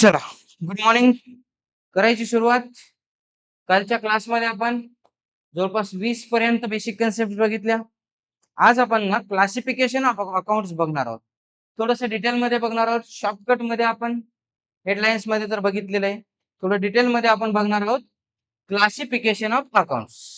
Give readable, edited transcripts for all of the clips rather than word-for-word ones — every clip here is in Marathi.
चला, गुड मॉर्निंग. करायची सुरुवात. कालच्या क्लासमध्ये आपण जवळपास 20 पर्यंत बेसिक कन्सेप्ट बघितल्या. आज आपण ना क्लासिफिकेशन ऑफ अकाउंट्स बघणार आहोत. थोडंसं डिटेलमध्ये बघणार आहोत. शॉर्टकटमध्ये आपण हेडलाईन्स मध्ये तर बघितलेलं आहे. थोडं डिटेलमध्ये आपण बघणार आहोत classification of accounts.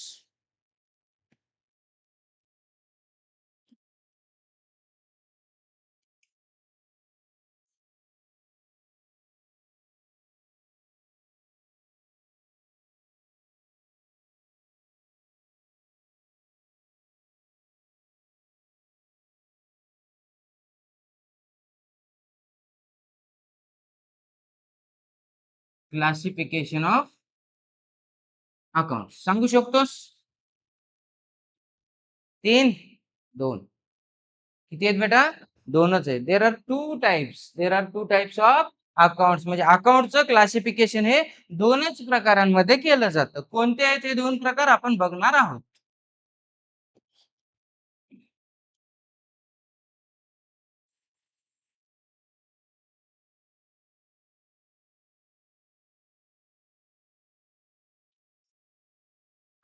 Classification of account सांगू शकतोस? 3, 2. किती आहेत बेटा? 2च आहेत. There are two types of accounts. म्हणजे अकाउंटचं क्लासिफिकेशन हे 2च प्रकारांमध्ये केलं जातं. कोणते आहेत हे 2 प्रकार आपण बघणार आहोत.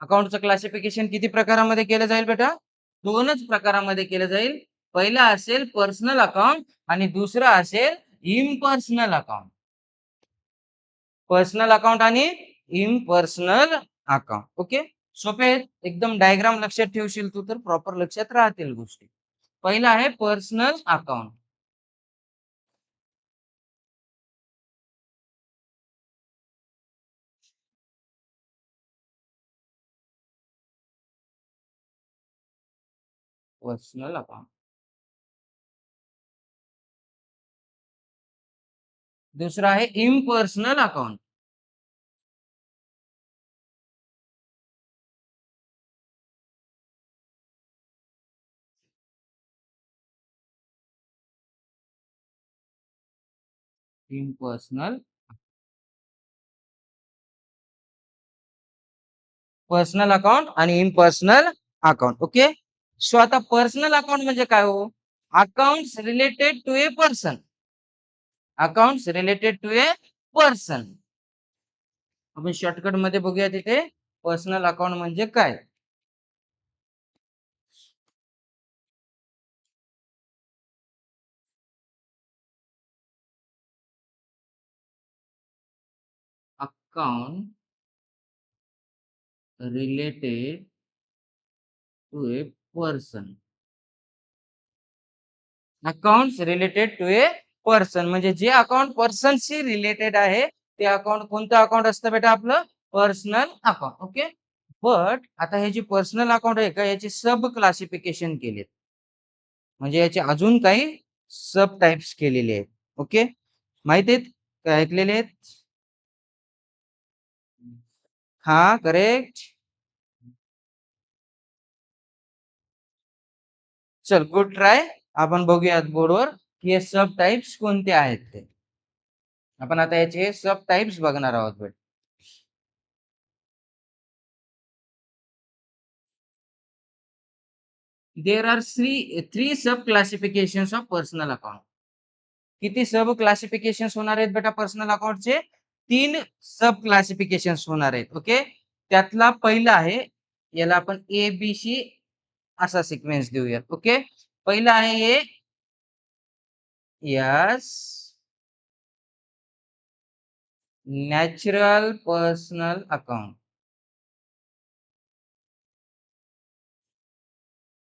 अकाउंटचं क्लासिफिकेशन किती प्रकारामध्ये केलं जाईल बेटा? 2च प्रकारामध्ये केलं जाईल. पहिला असेल पर्सनल अकाउंट आणि दुसरा असेल इम्पर्सनल अकाउंट. पर्सनल अकाउंट आणि इम्पर्सनल अकाउंट. ओके, सोपे आहेत एकदम. डायग्राम लक्षात ठेवशील तू तर प्रॉपर लक्षात राहतील गोष्टी. पहिला आहे पर्सनल अकाउंट. Personal account. दुसरा आहे impersonal account. Impersonal personal account आणि इम्पर्सनल अकाउंट. ओके, सो आता पर्सनल अकाउंट म्हणजे काय हो? Accounts related to a person. Accounts related to a person. आपण शॉर्टकट मध्ये बघूया तिथे पर्सनल अकाउंट म्हणजे काय. Account related to a person. Accounts related to a person म्हणजे जे अकाउंट पर्सनशी रिलेटेड आहे ते अकाउंट कोणतं अकाउंट असतं बेटा? आपलं पर्सनल अकाउंट. ओके, बट आता हे जे पर्सनल अकाउंट आहे का याचे सब क्लासिफिकेशन केलेत. म्हणजे याचे अजून काही सब टाइप्स केलेले आहेत. ओके, माहिती आहेत का? ऐकलेले आहेत? हा, करेक्ट. चल, गुड ट्राय. आपण बघूयात बोर्डवर की हे सब टाइप्स कोणते आहेत ते. आपण आता याचे सब टाइप्स बघणार आहोत बेटा. There are three sub क्लासिफिकेशन्स of personal account. किती सब क्लासिफिकेशन्स होणार आहेत बेटा पर्सनल अकाउंटचे? 3 सब क्लासिफिकेशन्स होणार आहेत. ओके, त्यातला पहिला आहे, याला आपण ए बी सी असा सिक्वेन्स देऊयात. ओके, पहिला आहे A. Yes, natural personal account.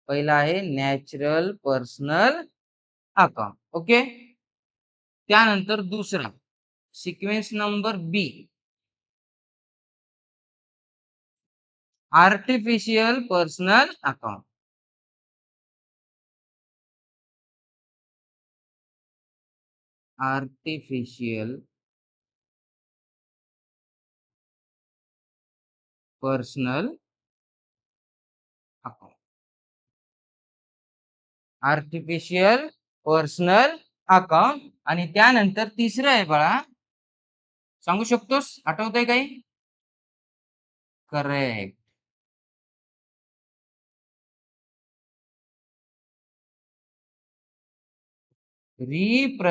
पहिला आहे नॅचरल पर्सनल अकाउंट. ओके, त्यानंतर दुसरा sequence number B, artificial personal account. Artificial personal account. Artificial personal account. आणि त्यानंतर तिसरं आहे बाळा, सांगू शकतोस? आठवतंय काही? करेक्ट.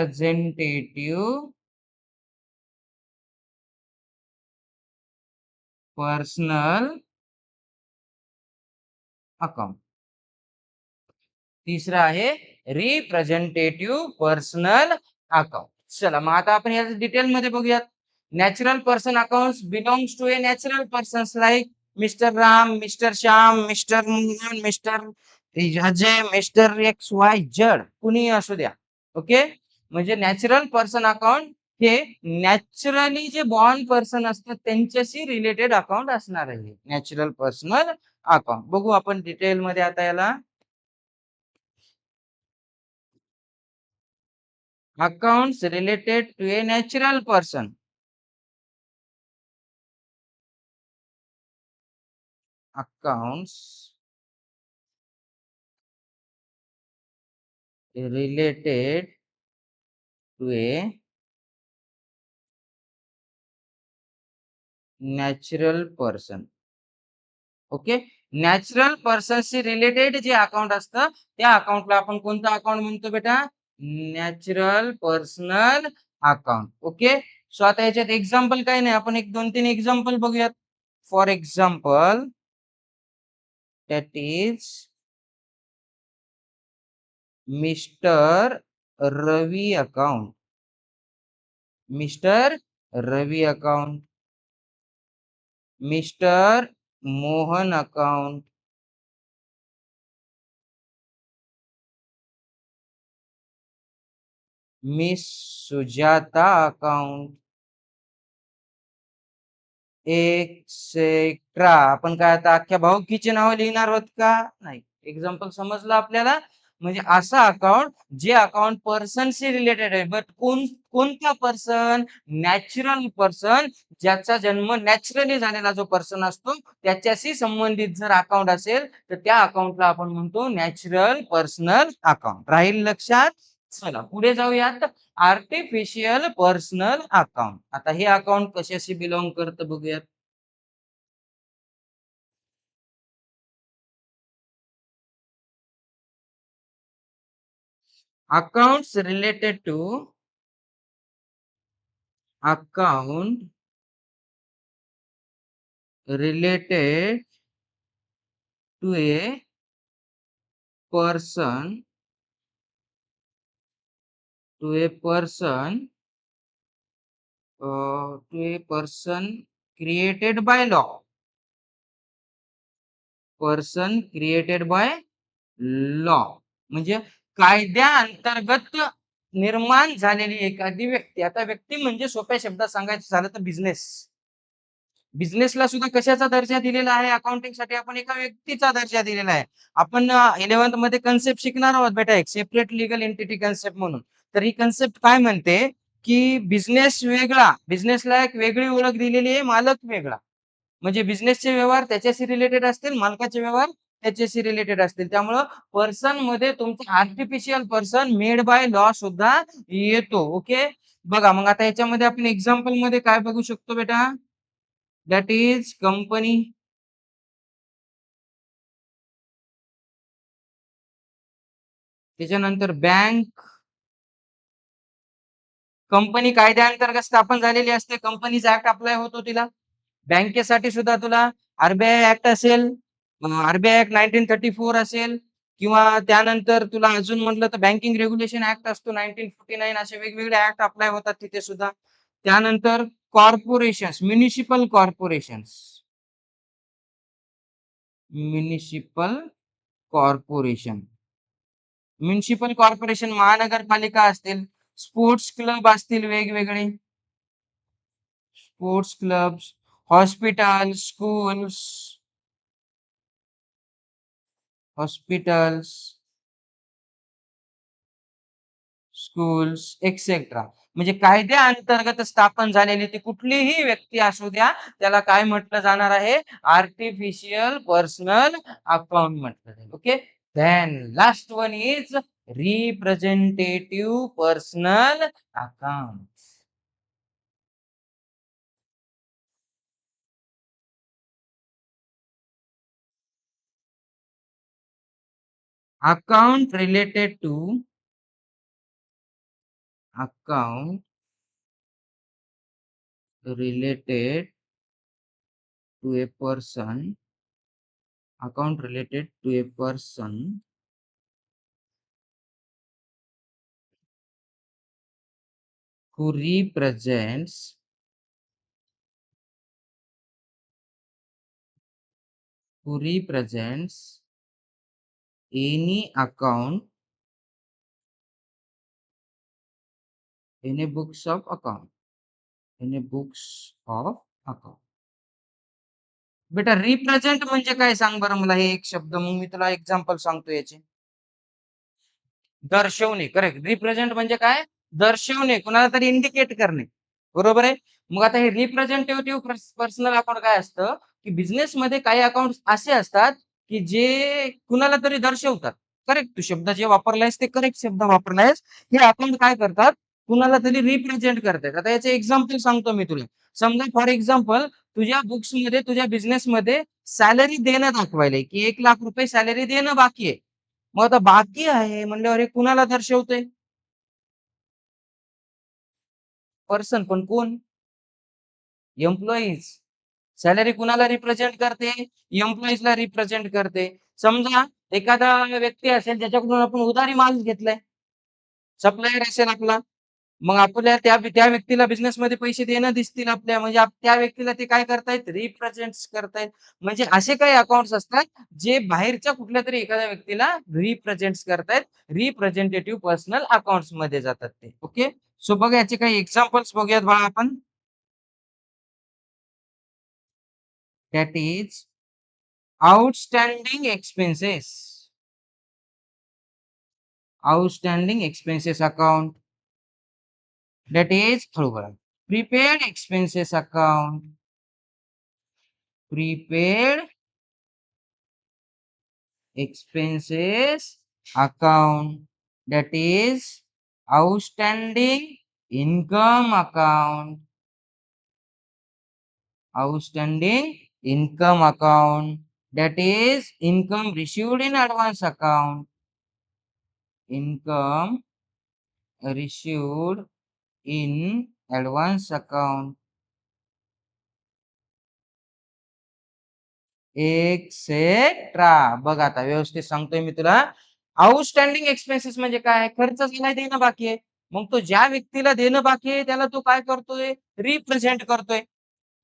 Representative personal account. तिसरा आहे रिप्रेझेंटेटिव्ह पर्सनल अकाउंट. चला मग आता आपण या डिटेलमध्ये बघूयात. Natural person account belongs to a natural persons like Mister Ram, Mister Shyam, Mister Mohan, Mister Ajay, Mister X Y Z कुणीही असू द्या. ओके, म्हणजे नॅचरल पर्सन अकाउंट हे नॅचरली जे बॉर्न पर्सन असतात त्यांच्याशी रिलेटेड अकाउंट असणार आहे. नॅचरल पर्सनल अकाउंट बघू आपण डिटेल मध्ये आता याला. Accounts related to a natural person. Accounts related to a natural person. Okay, natural पर्सनशी रिलेटेड जे अकाउंट असतं त्या अकाउंटला आपण कोणतं अकाउंट म्हणतो बेटा? Natural personal account. Okay, so आता याच्यात एक्झाम्पल काही नाही, आपण एक 2-3 एक्झाम्पल बघूयात. For example, that is Mister Ravi account. Mister Ravi account, Mister Mohan account, Miss Sujata account, etcetera. आपण काय आता अख्ख्या भाऊकीचे नाव लिहिणार आहोत का? नाही. एक्झाम्पल समजलं आपल्याला? म्हणजे असं अकाउंट जे अकाउंट पर्सनशी रिलेटेड आहे, बट कोणता पर्सन? नॅचरल पर्सन, ज्याचा जन्म नॅचरली झालेला जो पर्सन असतो त्याच्याशी संबंधित जर अकाउंट असेल तर त्या अकाउंटला आपण म्हणतो नॅचरल पर्सनल अकाउंट. राहील लक्षात? चला पुढे जाऊयात. Artificial personal account. आता हे अकाउंट कशाशी बिलॉंग करतं बघूयात. Accounts related to account related to a person, to a person, to a person created by law. Person created by law म्हणजे कायद्या अंतर्गत निर्माण झालेली एखादी व्यक्ती. आता व्यक्ती म्हणजे सोप्या शब्दात सांगायचं झालं तर बिझनेस. बिझनेसला सुद्धा कशाचा दर्जा दिलेला आहे? अकाउंटिंग साठी आपण एका व्यक्तीचा दर्जा दिलेला आहे. आपण 11th मध्ये कन्सेप्ट शिकणार आहोत बेटा, एक सेपरेट लीगल एंटिटी कन्सेप्ट म्हणून. तर ही कन्सेप्ट काय म्हणते की बिझनेस वेगळा, बिझनेसला एक वेगळी ओळख दिलेली आहे, मालक वेगळा. म्हणजे बिझनेसचे व्यवहार त्याच्याशी रिलेटेड असतील, मालकाचे व्यवहार त्याच्याशी रिलेटेड असतील. त्यामुळं पर्सन मध्ये तुमचा artificial person made by law सुद्धा येतो. ओके, बघा मग आता याच्यामध्ये आपण एक्झाम्पल मध्ये काय बघू शकतो बेटा? That is company. त्याच्यानंतर बँक. कंपनी कायद्याअंतर्गत स्थापन झालेली असते, कंपनीचा ऍक्ट अप्लाय होतो तिला. बँकेसाठी सुद्धा तुला आरबीआय ऍक्ट असेल, आरबीआय ऍक्ट 1934 असेल, किंवा त्यानंतर तुला अजून म्हटलं तर बँकिंग रेग्युलेशन ऍक्ट असतो 1949. असे वेगवेगळे ऍक्ट अप्लाय होतात तिथे सुद्धा. त्यानंतर corporations, municipal corporations, municipal corporation, municipal corporation महानगरपालिका असतील, स्पोर्ट्स क्लब असतील वेगवेगळे, sports clubs, hospital, schools, hospitals, schools etcetera. म्हणजे कायद्या अंतर्गत स्थापन झालेली ती कुठलीही व्यक्ती असू द्या, त्याला काय म्हटलं जाणार आहे? आर्टिफिशियल पर्सनल अकाउंट म्हटलं जाईल. Okay, then last one is representative personal account. Account related to account related to a person, account related to a person who represents any account in a books of account. In a books of account. बेटा रिप्रेझेंट म्हणजे काय सांग बरं मला हे एक शब्द, मग मी तुला एक्झाम्पल सांगतो याचे. दर्शवणे, करेक्ट. रिप्रेझेंट म्हणजे काय? दर्शवणे, कुणाला तरी इंडिकेट करणे. बरोबर आहे. मग आता हे रिप्रेझेंटेटिव्ह पर्सनल अकाउंट काय असतं, की बिझनेसमध्ये काही अकाउंट असे असतात, की जे कुणाला तरी दर्शवतात. करेक्ट. तू शब्द जे वापरलायस ते करेक्ट शब्द वापरलायस. हे अकाउंट काय करतात? कुणाला तरी रिप्रेझेंट करतात. आता याचे एक्झाम्पल सांगतो मी तुला. समजा फॉर एक्झाम्पल तुझ्या बुक्समध्ये, तुझ्या बिझनेसमध्ये सॅलरी देणं दाखवायलंय, की ₹1,00,000 सॅलरी देणं बाकी आहे. मग आता बाकी आहे म्हणल्यावर हे कुणाला दर्शवतंय? पर्सन, पण कोण? एम्प्लॉईज. सॅलरी कुणाला रिप्रेझेंट करते? एम्प्लॉईजला रिप्रेझेंट करते. समजा एखादा व्यक्ती असेल ज्याच्याकडून आपण उधारी माल घेतलाय. सप्लायर असेल आपला. मग आपल्या त्या त्या व्यक्तीला बिझनेसमध्ये पैसे देणं दिसतील आपल्या, म्हणजे त्या व्यक्तीला ते काय करतायत? रिप्रेझेंट्स करतायत. म्हणजे असे काही अकाउंट्स असतात, जे बाहेरच्या कुठल्यातरी एखाद्या व्यक्तीला रिप्रेझेंट्स करतायत. रिप्रेझेंटेटिव्ह पर्सनल अकाउंट्समध्ये जातात ते. ओके. सो बघा याचे काही एक्झाम्पल्स बघूयात बाळा आपण. That is outstanding expenses. Outstanding expenses account. That is prepaid expenses account. Prepaid expenses account. That is outstanding income account. Outstanding income account. That is income received in advance account. Income received in advance account. Etcetera. बघ आता व्यवस्थित सांगतोय मी तुला. आउटस्टँडिंग एक्सपेन्सेस म्हणजे काय? खर्च झालाय, देणं बाकी आहे. मग तो ज्या व्यक्तीला देणं बाकी आहे त्याला तो काय करतोय? रिप्रेझेंट करतोय.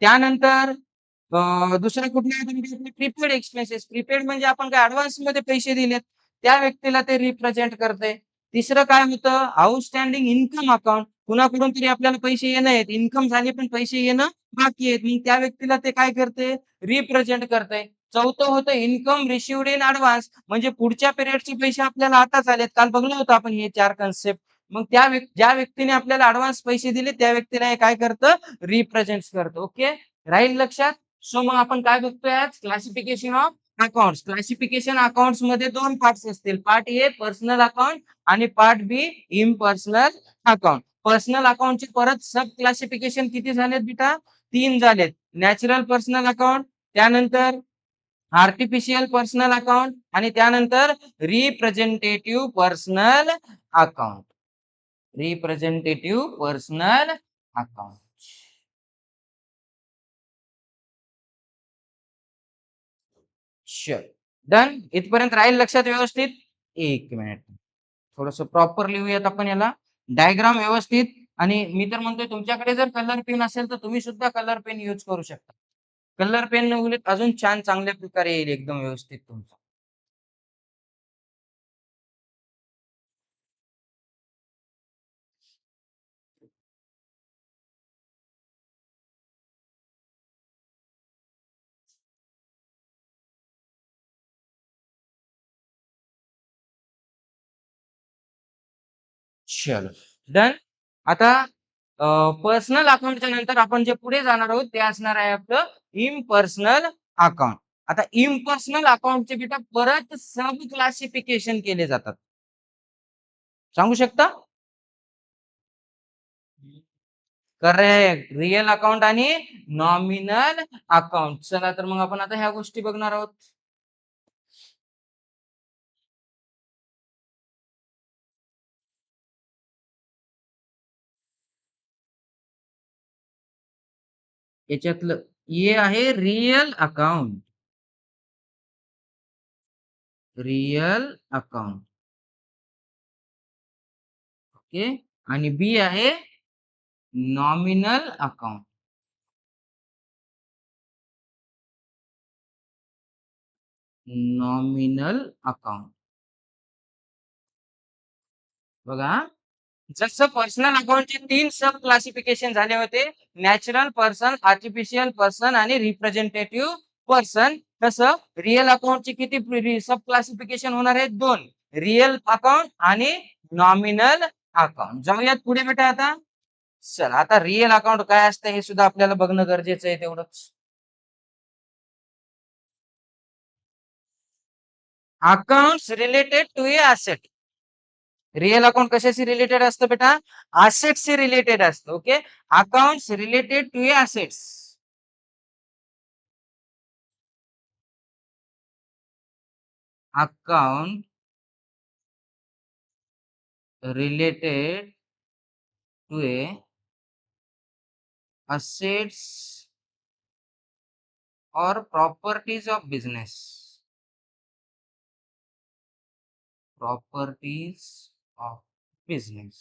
त्यानंतर दुसरे कुठले आहेत? Prepaid expenses. प्रीपेड म्हणजे आपण काय ऍडव्हान्स मध्ये पैसे दिलेत, त्या व्यक्तीला ते रिप्रेझेंट करतंय. तिसरं काय होतं? Outstanding income account. कुणाकडून तरी आपल्याला पैसे येणं आहेत, इन्कम झाली पण पैसे येणं बाकी आहेत. मग त्या व्यक्तीला ते काय करते? रिप्रेझेंट करतंय. चौथं होतं इन्कम रिसिव्हड इन ऍडव्हान्स, म्हणजे पुढच्या पिरियडचे पैसे आपल्याला आताच आलेत. काल बघलं होतं आपण हे 4 कन्सेप्ट. मग ज्या व्यक्तीने आपल्याला ऍडव्हान्स पैसे दिले त्या व्यक्तीला हे काय करतं? रिप्रेझेंट करतं. ओके. राहील लक्षात? सो मग आपण काय बघतोय आज? Classification of accounts. Classification accounts मध्ये 2 पार्ट्स असतील. पार्ट ए पर्सनल अकाउंट आणि पार्ट बी इम्पर्सनल अकाउंट. पर्सनल अकाउंटचे परत सब क्लासिफिकेशन किती झालेत बेटा? 3 झालेत. नॅचरल पर्सनल अकाउंट, त्यानंतर आर्टिफिशियल पर्सनल अकाउंट आणि त्यानंतर representative personal account. Representative personal account. Sure. Done. इथपर्यंत राहील लक्षात व्यवस्थित? एक मिनिट. थोडस प्रॉपर लिहूयात आपण याला. डायग्राम व्यवस्थित. आणि मी तर म्हणतोय तुमच्याकडे जर कलर पेन असेल तर तुम्ही सुद्धा कलर पेन यूज करू शकता. कलर पेन उलट अजून छान चांगल्या प्रकारे येईल एकदम व्यवस्थित तुमचं. चलो. डन. आता पर्सनल अकाउंटच्या नंतर आपण जे पुढे जाणार आहोत ते असणार आहे आपलं इम्पर्सनल अकाउंट. आता इम्पर्सनल अकाउंटचे बेटा परत सब क्लासिफिकेशन केले जातात. सांगू शकता? करेक्ट. रिअल अकाउंट आणि नॉमिनल अकाउंट. चला तर मग आपण आता ह्या गोष्टी बघणार आहोत. याच्यातलं ये आहे real account. Real account. Okay. आणि बी आहे नॉमिनल अकाउंट. Nominal account. बघा, जसं पर्सनल अकाउंटचे 3 सब क्लासिफिकेशन झाले होते, नॅचरल पर्सन, आर्टिफिशियल पर्सन आणि रिप्रेझेंटेटिव्ह पर्सन, तसं रिअल अकाउंटचे किती सब क्लासिफिकेशन होणार आहेत? 2. रिअल अकाउंट आणि नॉमिनल अकाउंट. जाऊयात पुढे बेटा आता. चला, आता रिअल अकाउंट काय असतं हे सुद्धा आपल्याला बघणं गरजेचं आहे तेवढंच. Accounts related to a asset. Real account कशाशी रिलेटेड असतं बेटा? असेट्सशी रिलेटेड असतं. Okay. Accounts related to a assets. Account related to a assets or properties of business. Properties of business.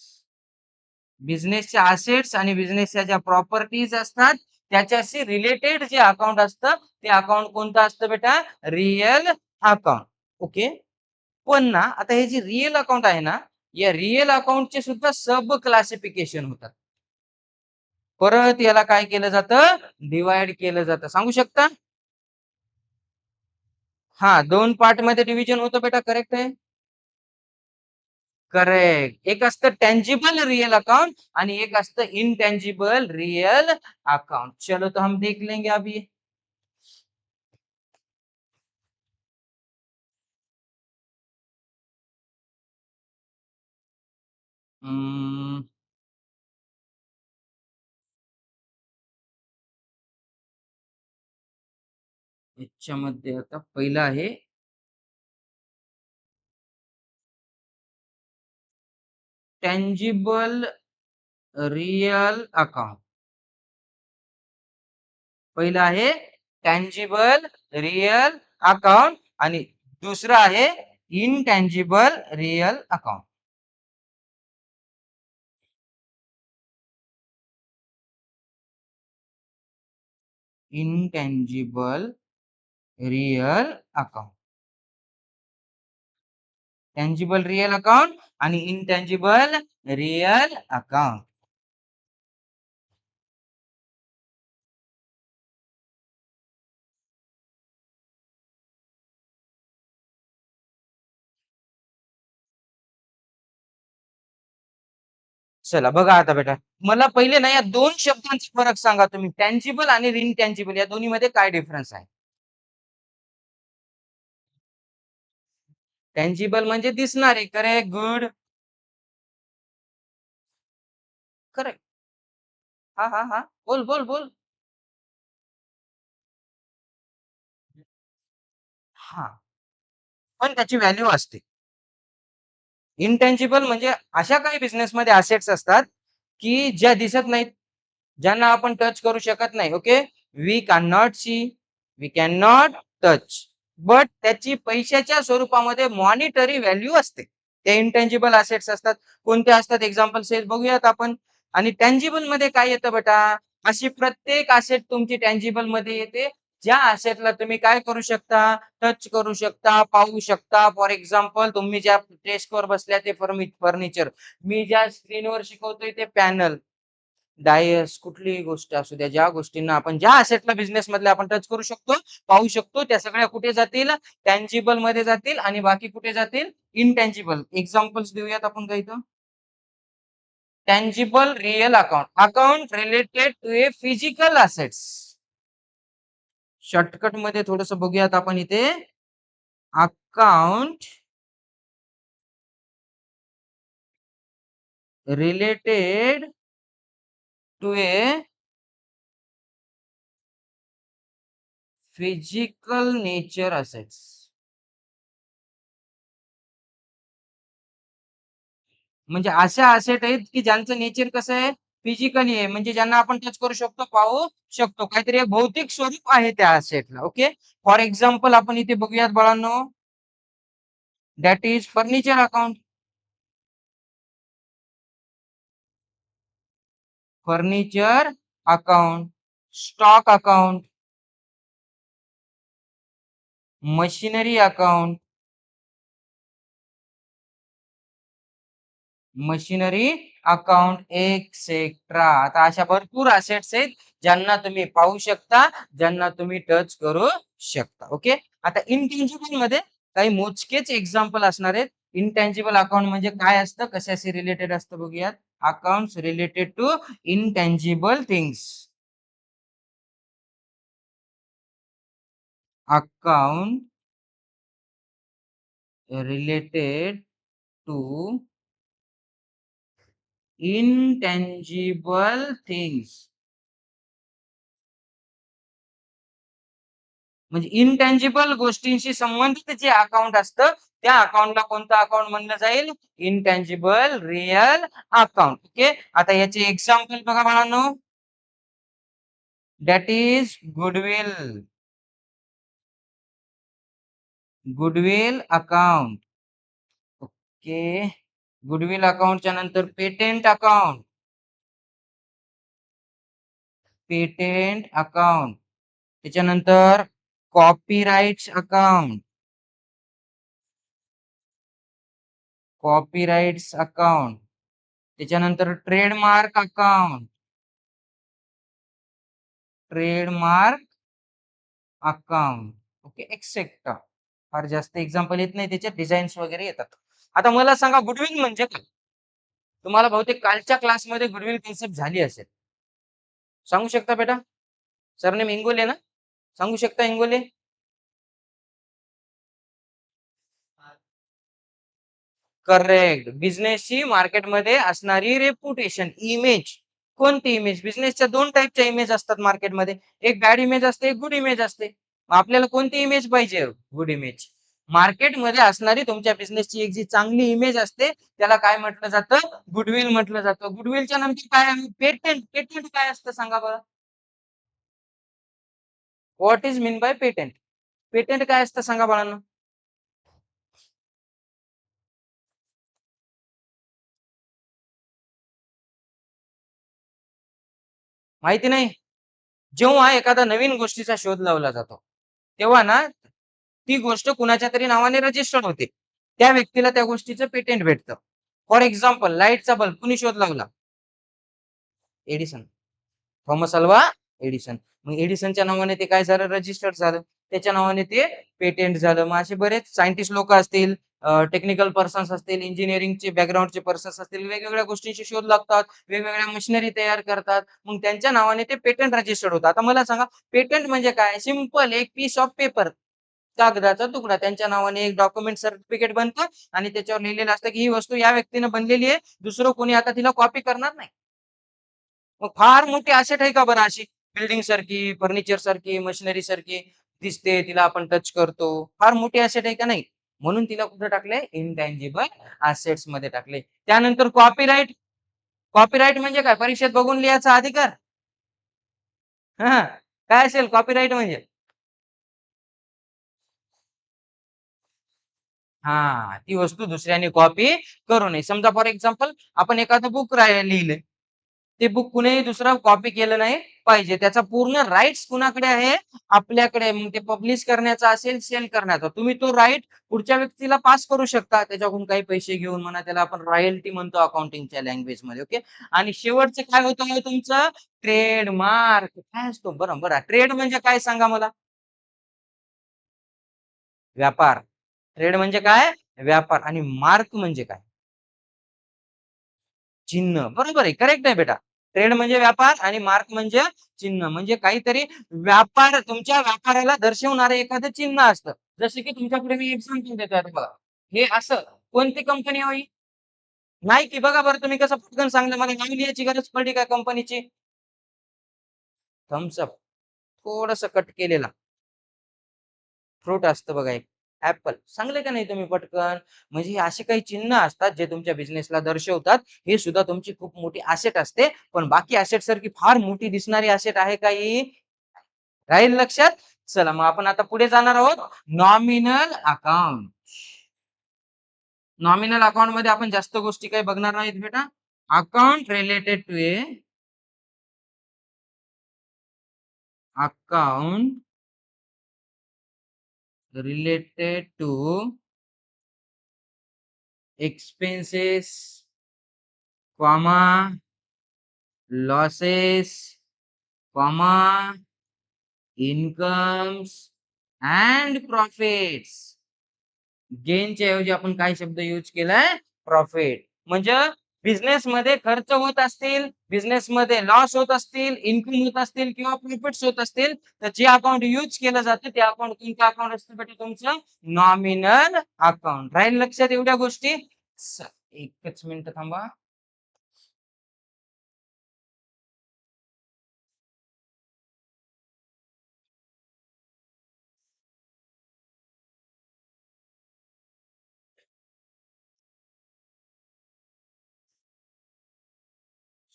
बिझनेसच्या असेट्स आणि बिझनेसच्या ज्या प्रॉपर्टीज असतात त्याच्याशी रिलेटेड जे अकाउंट असतं ते अकाउंट कोणतं असतं बेटा? Real account. ओके. पण ना आता हे जे रिअल अकाउंट आहे ना, या रिअल अकाउंटचे सुद्धा सब क्लासिफिकेशन होतात. परत याला काय केलं जातं? डिवाइड केलं जातं. सांगू शकता? हा, 2 पार्ट मध्ये डिव्हिजन होतं बेटा. करेक्ट आहे. करेक्ट. एक असतं टँजिबल रियल अकाउंट आणि एक असतं इनटँजिबल रियल अकाउंट. चलो तो हम देख लेंगे अभी. हम्म, याच्यामध्ये आता पहिलं आहे टँजिबल रियल अकाउंट. पहिलं आहे टँजिबल रियल अकाउंट आणि दुसरं आहे intangible real account. Intangible real account. Tangible real account आणि इनटँजिबल रियल अकाउंट. चला बघा आता बेटा, मला पहिले ना या 2 शब्दांचा फरक सांगा तुम्ही. टँजिबल आणि इनटँजिबल या दोन्हीमध्ये काय डिफरन्स आहे? टँजिबल म्हणजे दिसणारे. करेक्ट. गुड. करेक्ट. हां, हां, हां. बोल, बोल, बोल. हां, पण त्याची व्हॅल्यू असते. इनटँजिबल म्हणजे अशा काही बिझनेसमध्ये असेट्स असतात, की ज्या दिसत नाहीत, ज्यांना आपण टच करू शकत नाही. Okay. We can not see, we can not touch. But त्याची पैशाच्या स्वरूपामध्ये मॉनिटरी व्हॅल्यू असते. ते इनटँजिबल असेट्स असतात. कोणते असतात एक्झाम्पल सेल बघूयात आपण. आणि टँजिबल मध्ये काय येतं बेटा? अशी प्रत्येक असेट तुमची टँजिबल मध्ये येते, ज्या असेटला तुम्ही काय करू शकता? टच करू शकता, पाहू शकता. फॉर एक्झाम्पल तुम्ही ज्या डेस्कवर बसल्या ते फर्निचर, मी ज्या स्क्रीनवर शिकवतोय ते पॅनल, डायस, कुठलीही गोष्ट असू द्या, ज्या गोष्टींना आपण ज्या असेटला बिझनेस मधल्या आपण टच करू शकतो, पाहू शकतो, त्या सगळ्या कुठे जातील? टँजिबल मध्ये जातील. आणि बाकी कुठे जातील? इनटँजिबल. एक्झाम्पल्स देऊयात आपण काही. Tangible real account. Account related to a physical assets. Shortcut मध्ये थोडस बघूयात आपण इथे. Account related to a physical nature assets. म्हणजे अशा असेट आहेत की ज्यांचं नेचर कसं आहे? फिजिकली आहे म्हणजे ज्यांना आपण टच करू शकतो, पाहू शकतो. काहीतरी एक भौतिक स्वरूप आहे त्या असेटला. ओके. फॉर एक्झाम्पल आपण इथे बघूयात बाळांनो, that is furniture account. Furniture account, stock account, machinery account, machinery account etcetera. आता अशा भरपूर असेट्स आहेत ज्यांना तुम्ही पाहू शकता, ज्यांना तुम्ही टच करू शकता. ओके. आता इनटेंजिबल मध्ये काही मोजकेच एक्झाम्पल असणार आहेत. इनटेंजिबल अकाउंट म्हणजे काय असतं, कशाशी रिलेटेड असतं बघूयात. Accounts related to intangible things. Account related to intangible things. म्हणजे इनटेंजिबल गोष्टींशी संबंधित जे अकाउंट असतं त्या अकाउंटला कोणतं अकाउंट म्हणलं जाईल, इनटेंजिबल रिअल अकाउंट. ओके. आता याचे एक्झाम्पल बघा बाळांनो, that is goodwill. Goodwill account. Okay. Goodwill अकाउंटच्या नंतर पेटेंट अकाउंट. Patent account. त्याच्यानंतर कॉपीराइट्स अकाउंट. Copyrights account. त्याच्यानंतर trademark account. Trademark account. Okay. Etcetera. फार जास्त एक्झाम्पल येत नाही, त्याचे डिझाईन्स वगैरे येतात. आता मला सांगा गुडविल म्हणजे काय. तुम्हाला बहुतेक कालच्या क्लासमध्ये गुडविल कन्सेप्ट झाली असेल. सांगू शकता बेटा. सरनेम इंगोले ना, सांगू शकता इंगोले. करेक्ट. बिझनेसची मार्केटमध्ये असणारी रेप्युटेशन, इमेज. कोणती इमेज, बिझनेसच्या दोन टाईपच्या इमेज असतात मार्केटमध्ये. एक बॅड इमेज असते, एक गुड इमेज असते. आपल्याला कोणती इमेज पाहिजे, गुड इमेज. मार्केटमध्ये असणारी तुमच्या बिझनेसची एक जी चांगली इमेज असते त्याला काय म्हटलं जातं, गुडविल म्हटलं जातं. गुडविलच्या नंतर काय आहे, पेटेंट. पेटेंट काय असतं सांगा बरं. What is mean by patent. Patent काय असतं सांगा बाळांनो. माहिती नाही. जेव्हा एखादा नवीन गोष्टीचा शोध लावला जातो तेव्हा ना ती गोष्ट कुणाच्या तरी नावाने रजिस्टर्ड होते. त्या व्यक्तीला त्या गोष्टीचं पेटेंट भेटतं. फॉर एक्झाम्पल लाईटचा बल्ब कुणी शोध लावला, एडिसन. Thomas Alva Edison. मग एडिसनच्या नावाने ते काय झालं, रजिस्टर्ड झालं. त्याच्या नावाने ते पेटेंट झालं. मग असे बरेच सायंटिस्ट लोक असतील, टेक्निकल पर्सन्स असतील, इंजिनिअरिंगचे बॅकग्राऊंडचे पर्सन्स असतील, वेगवेगळ्या गोष्टींचे शोध लागतात, वेगवेगळ्या मशिनरी तयार करतात. मग त्यांच्या नावाने ते पेटंट रजिस्टर्ड होतं. आता मला सांगा पेटंट म्हणजे काय, सिंपल एक पीस ऑफ पेपर, कागदाचा तुकडा. त्यांच्या नावाने एक डॉक्युमेंट सर्टिफिकेट बनतं आणि त्याच्यावर लिहिलेलं असतं की ही वस्तू या व्यक्तीने बनलेली आहे, दुसरं कोणी आता तिला कॉपी करणार नाही. मग फार मोठी असेट आहे का बरं अशी, बिल्डिंग सारखी, फर्निचर सारखी, मशिनरी सारखी दिसते, तिला आपण टच करतो, फार मोठी असेट आहे का नाही. म्हणून तिला कुठे टाकले, इनटँजिबल असेट्स मध्ये टाकले. त्यानंतर कॉपीराइट. कॉपीराइट म्हणजे काय, परीक्षेत बघून लिहायचा अधिकार. हा, काय असेल कॉपीराइट म्हणजे. हा, ती वस्तू दुसऱ्याने कॉपी करू नये. समजा फॉर एक्झाम्पल आपण एखादं बुक लिहिलंय, ते बुक कुणीही दुसरं कॉपी केलं नाही पाहिजे. त्याचा पूर्ण राईट्स कुणाकडे आहे, आपल्याकडे. मग ते पब्लिश करण्याचा असेल, सेल करण्याचा, तुम्ही तो राईट पुढच्या व्यक्तीला पास करू शकता त्याच्याकडून काही पैसे घेऊन म्हणा. त्याला आपण रॉयल्टी म्हणतो अकाउंटिंगच्या लँग्वेज मध्ये. ओके. आणि शेवटचं काय होतं तुमचं, ट्रेडमार्क. काय असतो बरं बरं, ट्रेड म्हणजे काय सांगा मला. व्यापार. ट्रेड म्हणजे काय, व्यापार. आणि मार्क म्हणजे काय, चिन्ह. बरोबर आहे, करेक्ट आहे बेटा. ट्रेड म्हणजे व्यापार आणि मार्क म्हणजे चिन्ह. म्हणजे काहीतरी व्यापार, तुमच्या व्यापाराला दर्शवणारं एखादं चिन्ह असतं. जसे की तुमच्याकडे मी एक्झाम्पल देतो आता बघा. हे असं कोणती कंपनी होई, नाही की बघा बरं तुम्ही कसं पटकन सांगलं, मला नाव लिहायची गरज पडली काय कंपनीची. थम्सअप. थोडस कट केलेला फ्रूट असतं बघा एक. ऍपल. सांगले का नाही तुम्ही पटकन? म्हणजे हे असे काही चिन्ह असतात जे तुमच्या बिझनेसला दर्शवतात. हे सुद्धा तुमची खूप मोठी ॲसेट असते. पण बाकी ॲसेट सारखी फार मोठी दिसणारी ॲसेट आहे का ही? राहील लक्षात? चला मग आपण आता पुढे जाणार आहोत. Nominal account. नॉमिनल अकाउंट मध्ये आपण जास्त गोष्टी काही बघणार नाहीत बेटा. Account related to a account related to expenses, comma, losses, comma, incomes and profits. गेनच्या ऐवजी आपण काय शब्द यूज केलाय? प्रॉफिट. म्हणजे बिझनेस मध्ये खर्च होत असतील, बिझनेस मध्ये लॉस होत असतील, इन्कम होत असतील किंवा प्रॉफिट्स होत असतील, तर जे अकाउंट यूज केलं जातं ते अकाउंट कोणतं अकाउंट असतं बेटा तुमचं? Nominal account. राहील लक्षात एवढ्या गोष्टी? एकच मिनिट थांबा.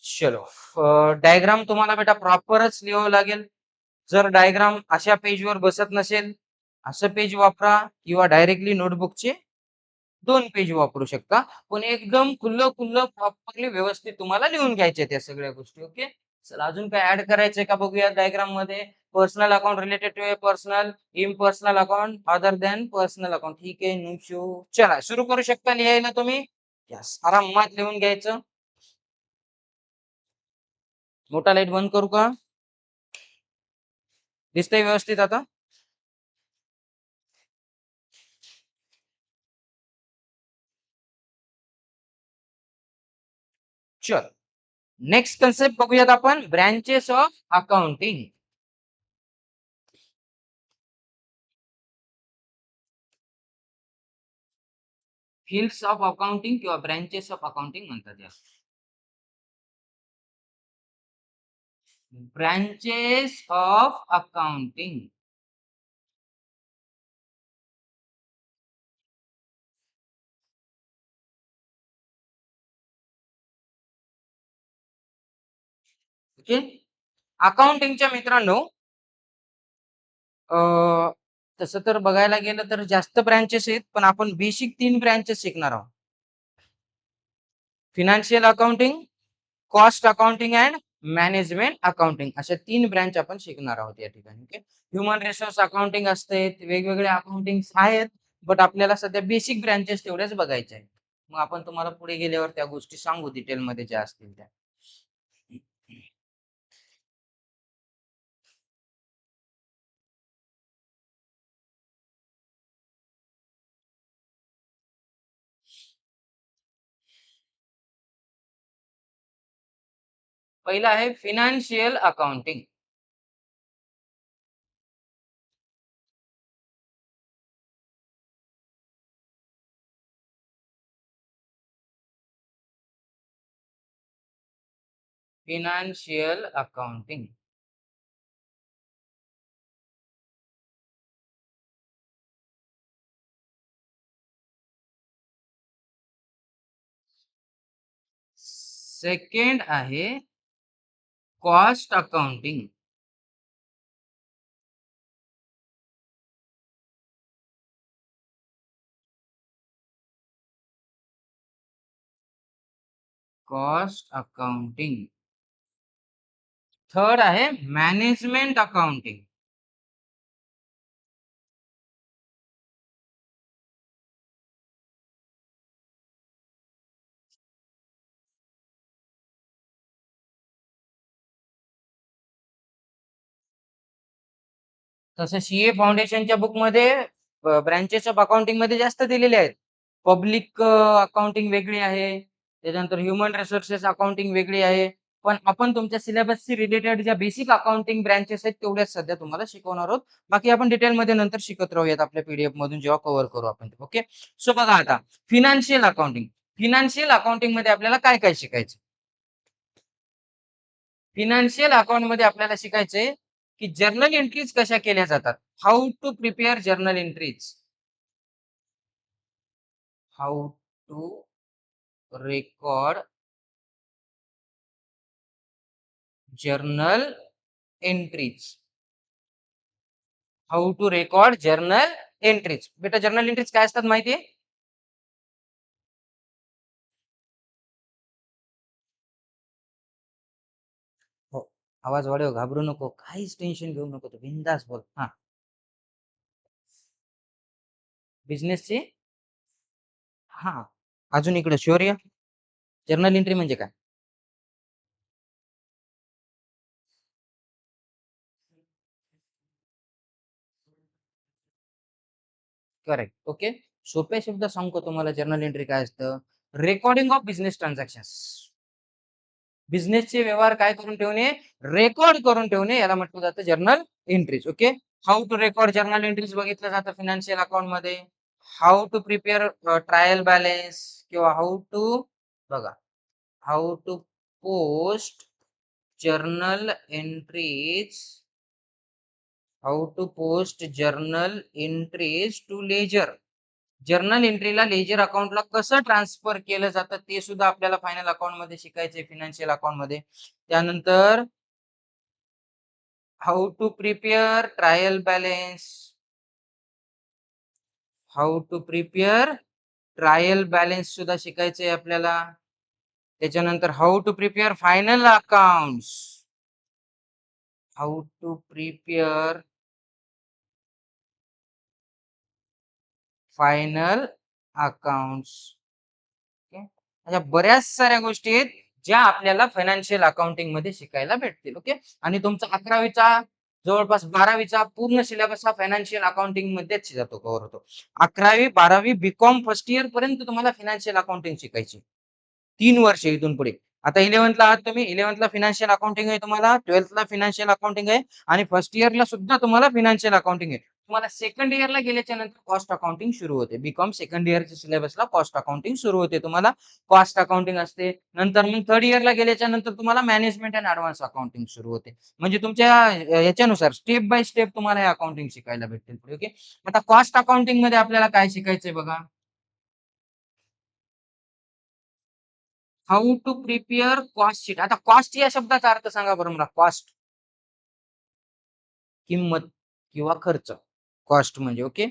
चलो डायग्राम तुम्हाला बेटा प्रॉपरच लिहावं लागेल. जर डायग्राम अशा पेजवर बसत नसेल, असं पेज वापरा किंवा डायरेक्टली नोटबुकचे 2 पेज वापरू शकता. पण एकदम खुल्लं खुल्लं प्रॉपरली व्यवस्थित तुम्हाला लिहून घ्यायचे त्या सगळ्या गोष्टी. ओके. चला अजून काय ऍड करायचंय का बघूया डायग्राम मध्ये. Personal account related to a personal, impersonal account other than personal account. ठीक आहे नो. चला सुरू करू शकता लिहायला तुम्ही. यस आरामात लिहून घ्यायचं. मोठा लाईट बंद करू का? दिसतंय व्यवस्थित आता? चल नेक्स्ट कन्सेप्ट बघूयात आपण. Branches of accounting. Fields of accounting किंवा ब्रँचेस ऑफ अकाउंटिंग म्हणतात या. Branches of accounting. ओके. अकाउंटिंगच्या मित्रांनो तसं तर बघायला गेलं तर जास्त ब्रँचेस आहेत, पण आपण बेसिक 3 ब्रँचेस शिकणार आहोत. Financial accounting, cost accounting and management accounting अशा 3 ब्रँच आपण शिकणार आहोत या ठिकाणी. ओके. ह्युमन रिसोर्स अकाउंटिंग असते, वेगवेगळे अकाउंटिंग आहेत, बट आपल्याला सध्या बेसिक ब्रँचेस तेवढ्याच बघायच्या आहेत. मग आपण तुम्हाला पुढे गेल्यावर त्या गोष्टी सांगू डिटेलमध्ये ज्या असतील त्या. पहिला आहे financial accounting. Financial accounting. Second आहे cost accounting. Cost accounting. Third आहे मॅनेजमेंट अकाउंटिंग. तसं सीए फाउंडेशनच्या बुकमध्ये ब्रँचेस ऑफ अकाउंटिंग मध्ये जास्त दिलेले आहेत. पब्लिक अकाउंटिंग वेगळी आहे, त्याच्यानंतर ह्युमन रिसोर्सेस अकाउंटिंग वेगळी आहे. पण आपण तुमच्या सिलेबसशी रिलेटेड ज्या बेसिक अकाउंटिंग ब्रँचेस आहेत तेवढ्याच सध्या तुम्हाला शिकवणार आहोत. बाकी आपण डिटेलमध्ये नंतर शिकत राहूयात आपल्या पीडीएफ मधून जेव्हा कव्हर करू आपण. ओके. सो बघा आता फिनान्शियल अकाउंटिंग. फिनान्शियल अकाउंटिंग मध्ये आपल्याला काय काय शिकायचं? फिनान्शियल अकाउंट मध्ये आपल्याला शिकायचंय की जर्नल एंट्रीज कशा केल्या जातात. How to prepare journal entries. How to record journal entries. How to record journal entries. बेटा जर्नल एंट्रीज काय असतात माहितीये? हो. आवाज वाढव, घाबरू नको, काहीच टेन्शन घेऊ नको, तू बिंदास बोल. हा. बिझनेसची. हा. अजून इकडे शौर्य, जर्नल एंट्री म्हणजे काय? करेक्ट. ओके. सोप्या शब्दात सांगतो तुम्हाला जर्नल एंट्री काय असतं. Recording of business transactions. बिझनेसचे व्यवहार काय करून ठेवणे, रेकॉर्ड करून ठेवणे, याला म्हटलं जातं journal entries. Okay. How to record journal entries बघितलं जातं फिनान्शियल अकाउंट मध्ये. How to prepare trial balance किंवा हाऊ टू, बघा, how to post journal entries, how to post journal entries to ledger. Journal एंट्रीला लेजर अकाउंटला कसं ट्रान्सफर केलं जातं ते सुद्धा आपल्याला फायनल अकाउंट मध्ये शिकायचंय, फिनान्शियल अकाउंट मध्ये. त्यानंतर how to prepare trial balance, how to prepare trial balance सुद्धा शिकायचंय आपल्याला. त्याच्यानंतर how to prepare final accounts, how to prepare final accounts. अशा बऱ्याच साऱ्या गोष्टी आहेत ज्या आपल्याला फायनान्शियल अकाउंटिंग मध्ये शिकायला भेटतील. ओके. आणि तुमचा 11वीचा जवळपास 12वीचा पूर्ण सिलेबस हा फायनान्शियल अकाउंटिंग मध्येच जातो, कव्हर होतो. 11वी 12वी बीकॉम फर्स्ट इयर पर्यंत तुम्हाला फायनान्शियल अकाउंटिंग शिकायची, 3 वर्ष इथून पुढे. आता 11th आहात तुम्ही, 11th फिनान्शियल अकाउंटिंग आहे तुम्हाला, 12th फिनान्शियल अकाउंटिंग आहे, आणि फर्स्ट इयरला सुद्धा तुम्हाला फिनान्शियल अकाउंटिंग आहे. तुम्हाला सेकंड इयरला गेल्याच्या नंतर कॉस्ट अकाउंटिंग सुरू होते. बीकॉम सेकंड इयरच्या सिलेबसला कॉस्ट अकाउंटिंग सुरू होते तुम्हाला. कॉस्ट अकाउंटिंग असते. नंतर मग थर्ड इयरला गेल्याच्या नंतर तुम्हाला मॅनेजमेंट अँड ऍडव्हान्स अकाउंटिंग सुरू होते. म्हणजे तुमच्या याच्यानुसार स्टेप बाय स्टेप तुम्हाला हे अकाउंटिंग शिकायला भेटतील. ओके. आता कॉस्ट अकाउंटिंग मध्ये आपल्याला काय शिकायचंय बघा. How to prepare cost sheet. आता कॉस्ट या शब्दाचा अर्थ सांगा बरं मला. कॉस्ट, किंमत किंवा खर्च. कॉस्ट म्हणजे. ओके.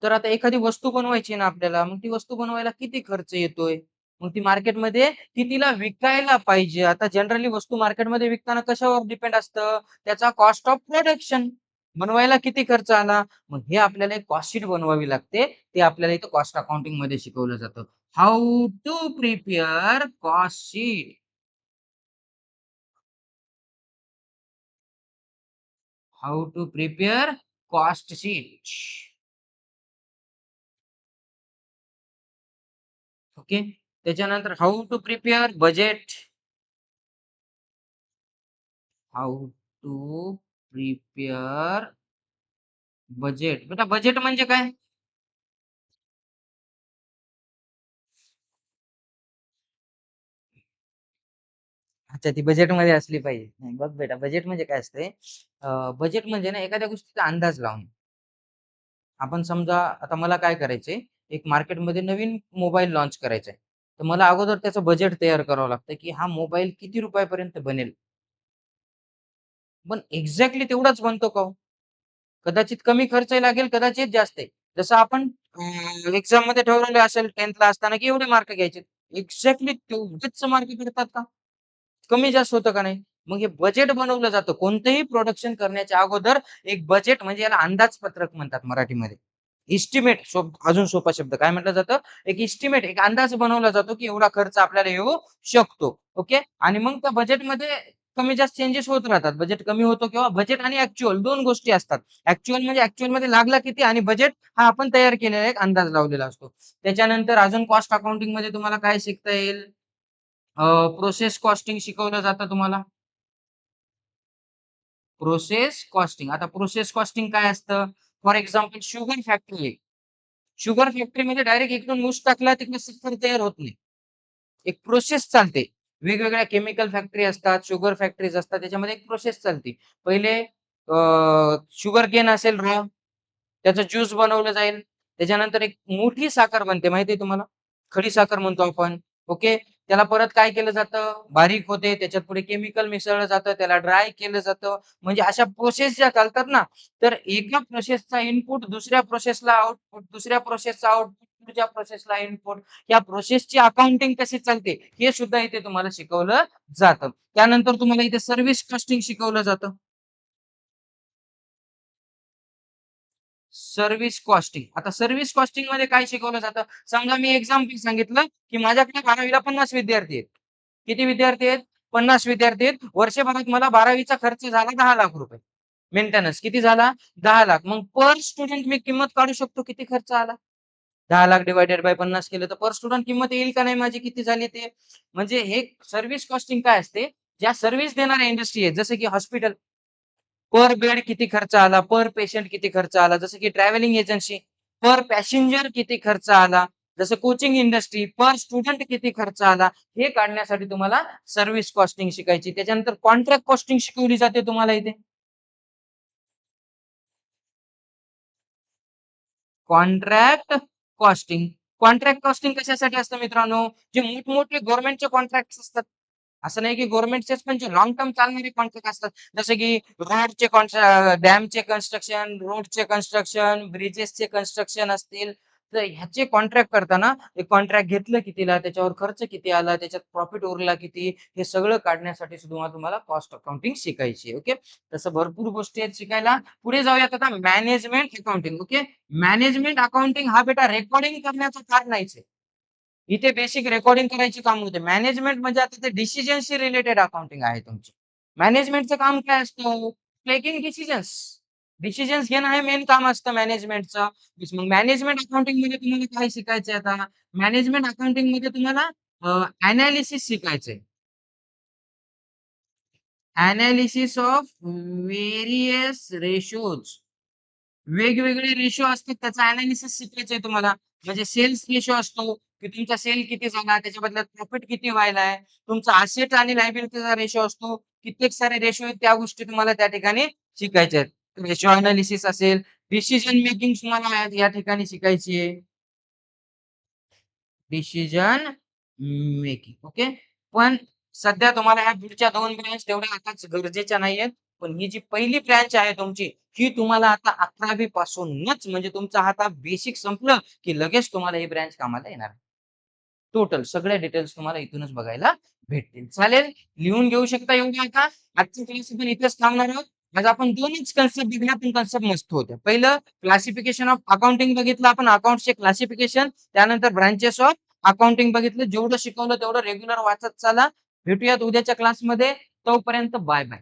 तर आता एखादी वस्तू बनवायची ना आपल्याला, मग ती वस्तू बनवायला किती खर्च येतोय, मग ती मार्केटमध्ये कितीला विकायला पाहिजे. आता जनरली वस्तू मार्केटमध्ये विकताना कशावर डिपेंड असतं, त्याचा कॉस्ट ऑफ प्रोडक्शन. बनवायला किती खर्च आला, मग हे आपल्याला एक कॉस्ट शीट बनवावी लागते. ते आपल्याला इथं कॉस्ट अकाउंटिंग मध्ये शिकवलं जातं. How to prepare cost sheet. How to prepare cost sheet. Okay. त्याच्यानंतर how to prepare budget. How to prepare budget. बेटा बजेट म्हणजे काय? अच्छा, ती बजेटमध्ये असली पाहिजे. नाही, बघ बेटा, बजेट म्हणजे काय असते. बजेट म्हणजे ना एखाद्या गोष्टीचा अंदाज लावणे. आपण समजा आता मला काय करायचंय, एक मार्केटमध्ये नवीन मोबाईल लॉन्च करायचा आहे. तर मला अगोदर त्याचं बजेट तयार करावं लागतं, की हा मोबाईल किती रुपयापर्यंत बनेल. पण एक्झॅक्टली तेवढाच बनतो का हो? कदाचित कमी खर्च लागेल, कदाचित जास्त आहे. जसं आपण एक्झाम मध्ये ठरवलेलं असेल 10th ला असताना, की एवढे मार्क घ्यायचे. एक्झॅक्टली तेवढेच मार्क भेटतात का? कमी जास्त होतं का नाही? मग हे बजेट बनवलं जातं. कोणतेही प्रोडक्शन करण्याच्या अगोदर एक बजेट, म्हणजे याला अंदाजपत्रक म्हणतात मराठीमध्ये. इस्टिमेट, अजून सोपा शब्द काय म्हटलं जातं, एक इस्टिमेट, एक अंदाज बनवला जातो, की एवढा खर्च आपल्याला येऊ शकतो. ओके. आणि मग त्या बजेटमध्ये कमी जास्त चेंजेस होत राहतात. बजेट कमी होतो किंवा बजेट आणि ऍक्च्युअल दोन गोष्टी असतात. ऍक्च्युअल म्हणजे ऍक्च्युअल मध्ये लागला किती, आणि बजेट हा आपण तयार केलेला एक अंदाज लावलेला असतो. त्याच्यानंतर अजून कॉस्ट अकाउंटिंग मध्ये तुम्हाला काय शिकता येईल. प्रोसेस कॉस्टिंग शिकवलं जातं तुम्हाला. Process costing. आता प्रोसेस कॉस्टिंग काय असतं. फॉर एक्झाम्पल शुगर फॅक्टरी आहे. शुगर फॅक्टरीमध्ये डायरेक्ट इकडून ऊस टाकला तिकडे साखर तयार होत नाही. एक प्रोसेस चालते. वेगवेगळ्या केमिकल फॅक्टरी असतात, शुगर फॅक्टरीज असतात, त्याच्यामध्ये एक प्रोसेस चालते. पहिले शुगर केन असेल रॉ, त्याचं ज्यूस बनवलं जाईल. त्याच्यानंतर एक मोठी साखर बनते, माहिती आहे तुम्हाला? खडी साखर म्हणतो आपण. ओके. त्याला परत काय केलं जातं? बारीक होते, त्याच्यात पुढे केमिकल मिसळलं जातं, त्याला ड्राय केलं जातं. म्हणजे अशा प्रोसेस ज्या चालतात ना, तर एका प्रोसेसचा इनपुट दुसऱ्या प्रोसेसला आउटपुट, दुसऱ्या प्रोसेसचा आउटपुट पुढच्या प्रोसेसला इनपुट, या प्रोसेसची अकाउंटिंग कशी चालते, हे सुद्धा इथे तुम्हाला शिकवलं जातं. त्यानंतर तुम्हाला इथे सर्व्हिस कॉस्टिंग शिकवलं जातं. Service costing. आता सर्व्हिस कॉस्टिंगमध्ये काय शिकवलं जातं? समजा मी एक्झाम्पल सांगितलं, की माझ्याकडे 12वी 50 विद्यार्थी आहेत. किती विद्यार्थी आहेत? 50 विद्यार्थी आहेत. वर्षभरात मला 12वीचा खर्च झाला ₹10,00,000. मेंटेनन्स किती झाला? 10,00,000. मग पर स्टुडंट मी किंमत काढू शकतो, किती खर्च आला? 10,00,000 डिव्हायडेड बाय 50 केलं तर पर स्टुडंट किंमत येईल का नाही माझी, किती झाली ते? म्हणजे हे सर्व्हिस कॉस्टिंग काय असते? ज्या सर्व्हिस देणाऱ्या इंडस्ट्री आहेत, जसं की हॉस्पिटल, पर बेड किती खर्च आला, पर पेशंट किती खर्च आला, जसं की ट्रॅव्हलिंग एजन्सी, पर पॅसेंजर किती खर्च आला, जसं कोचिंग इंडस्ट्री, पर स्टुडंट किती खर्च आला, हे काढण्यासाठी तुम्हाला सर्व्हिस कॉस्टिंग शिकायची. त्याच्यानंतर कॉन्ट्रॅक्ट कॉस्टिंग शिकवली जाते तुम्हाला इथे. Contract costing. कॉन्ट्रॅक्ट कॉस्टिंग कशासाठी असतं मित्रांनो? जे मोठमोठे गव्हर्नमेंटचे कॉन्ट्रॅक्ट्स असतात. असं नाही की गव्हर्नमेंटचेच, पण जे लाँग टर्म चालणारे कॉन्ट्रॅक्ट असतात. जसं की डॅमचे कन्स्ट्रक्शन, रोडचे कन्स्ट्रक्शन, ब्रिजेसचे कन्स्ट्रक्शन असतील. तर ह्याचे कॉन्ट्रॅक्ट करताना ते कॉन्ट्रॅक्ट घेतलं कितीला, त्याच्यावर खर्च किती आला, त्याच्यात प्रॉफिट उरला किती, हे सगळं काढण्यासाठी सुद्धा तुम्हाला कॉस्ट अकाउंटिंग शिकायची आहे. ओके. तसं भरपूर गोष्टी आहेत शिकायला. पुढे जाऊयात आता management accounting. Okay. Management accounting हा बेटा रेकॉर्डिंग करण्याचा फार नाहीच आहे. इथे बेसिक रेकॉर्डिंग करायची काम होते. मॅनेजमेंट म्हणजे आता ते डिसिजनशी रिलेटेड अकाउंटिंग आहे तुमची. मॅनेजमेंटचं काम काय असतं? Taking decisions. डिसिजन्स घेणं हे मेन काम असतं मॅनेजमेंटचं. मग मॅनेजमेंट अकाउंटिंगमध्ये तुम्हाला काय शिकायचंय आता? मॅनेजमेंट अकाउंटिंगमध्ये तुम्हाला एनालिसिस शिकायचंय. Analysis of various ratios. वेगवेगळे रेशो असतात, त्याचा एनालिसिस शिकायचंय तुम्हाला. म्हणजे सेल्स रेशो असतो, की तुमचा सेल किती झाला, त्याच्या बदल्यात प्रॉफिट किती व्हायलाय. तुमचा असेट आणि लायबिलिटीचा रेशो असतो. कित्येक सारे रेशो आहेत, त्या गोष्टी तुम्हाला त्या ठिकाणी शिकायच्या आहेत. रेशो एनालिसिस असेल, डिसिजन मेकिंग तुम्हाला या या ठिकाणी शिकायची आहे. Decision making. ओके. पण सध्या तुम्हाला ह्या पुढच्या 2 ब्रँच तेवढ्या आताच गरजेच्या नाहीयेत. पण ही जी पहिली ब्रँच आहे तुमची, ही तुम्हाला आता 11वी पासूनच, म्हणजे तुमचं आता बेसिक संपलं, की लगेच तुम्हाला ही ब्रँच कामाला येणार आहे. टोटल सगळ्या डिटेल्स तुम्हाला इथूनच बघायला भेटतील. चालेल, लिहून घेऊ शकता एवढं आता. आजची क्लास आपण इथेच थांबणार आहोत. आज आपण 2च कन्सेप्ट बघितल्या, पण कन्सेप्ट मस्त होत्या. पहिलं क्लासिफिकेशन ऑफ अकाउंटिंग बघितलं आपण, अकाउंट्सचे क्लासिफिकेशन. त्यानंतर ब्रांचेस ऑफ अकाउंटिंग बघितलं. जेवढं शिकवलं तेवढं रेग्युलर वाचत चला. भेटूयात उद्याच्या क्लासमध्ये. तोपर्यंत बाय बाय.